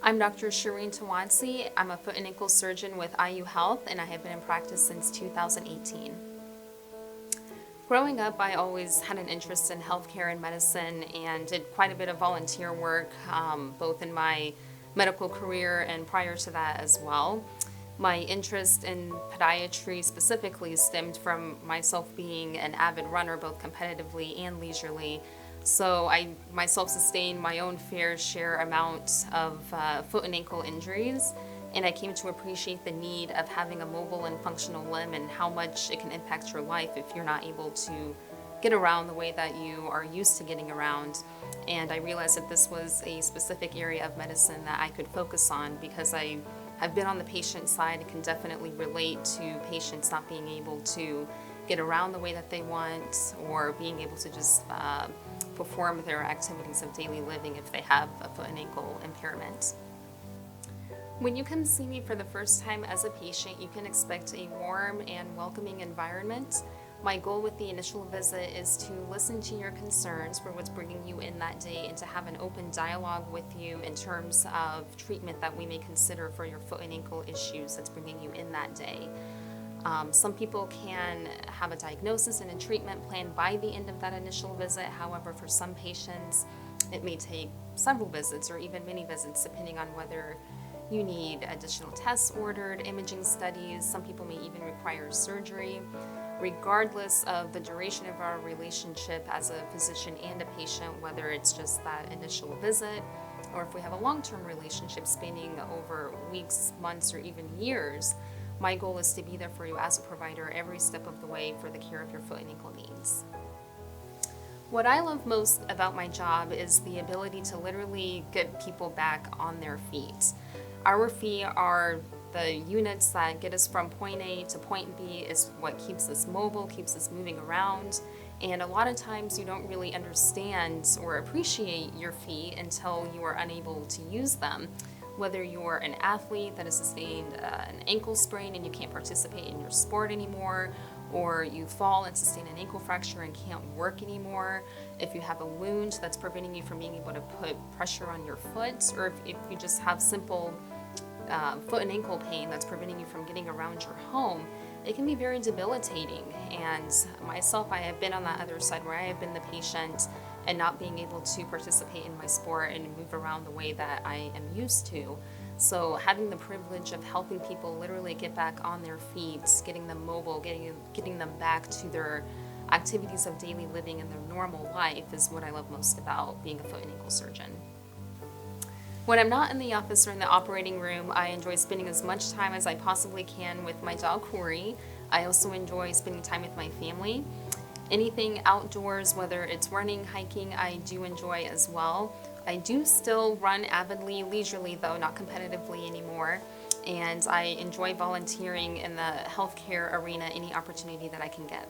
I'm Dr. Cherreen Tawancy. I'm a foot and ankle surgeon with IU Health, and I have been in practice since 2018. Growing up, I always had an interest in healthcare and medicine and did quite a bit of volunteer work, both in my medical career and prior to that as well. My interest in podiatry specifically stemmed from myself being an avid runner, both competitively and leisurely. So I myself sustained my own fair share amount of foot and ankle injuries, and I came to appreciate the need of having a mobile and functional limb and how much it can impact your life if you're not able to get around the way that you are used to getting around. And I realized that this was a specific area of medicine that I could focus on because I've been on the patient side and can definitely relate to patients not being able to get around the way that they want or being able to just perform their activities of daily living if they have a foot and ankle impairment. When you come see me for the first time as a patient, you can expect a warm and welcoming environment. My goal with the initial visit is to listen to your concerns for what's bringing you in that day and to have an open dialogue with you in terms of treatment that we may consider for your foot and ankle issues that's bringing you in that day. Some people can have a diagnosis and a treatment plan by the end of that initial visit. However, for some patients, it may take several visits or even many visits depending on whether you need additional tests ordered, imaging studies. Some people may even require surgery. Regardless of the duration of our relationship as a physician and a patient, whether it's just that initial visit or if we have a long-term relationship spanning over weeks, months, or even years, my goal is to be there for you as a provider every step of the way for the care of your foot and ankle needs. What I love most about my job is the ability to literally get people back on their feet. Our feet are the units that get us from point A to point B, is what keeps us mobile, keeps us moving around. And a lot of times you don't really understand or appreciate your feet until you are unable to use them. Whether you're an athlete that has sustained an ankle sprain and you can't participate in your sport anymore, or you fall and sustain an ankle fracture and can't work anymore, if you have a wound that's preventing you from being able to put pressure on your foot, or if you just have simple foot and ankle pain that's preventing you from getting around your home, it can be very debilitating. And myself, I have been on that other side where I have been the patient and not being able to participate in my sport and move around the way that I am used to. So having the privilege of helping people literally get back on their feet, getting them mobile, getting them back to their activities of daily living and their normal life is what I love most about being a foot and ankle surgeon. When I'm not in the office or in the operating room, I enjoy spending as much time as I possibly can with my dog Corey. I also enjoy spending time with my family. Anything outdoors, whether it's running, hiking, I do enjoy as well. I do still run avidly, leisurely though, not competitively anymore. And I enjoy volunteering in the healthcare arena any opportunity that I can get.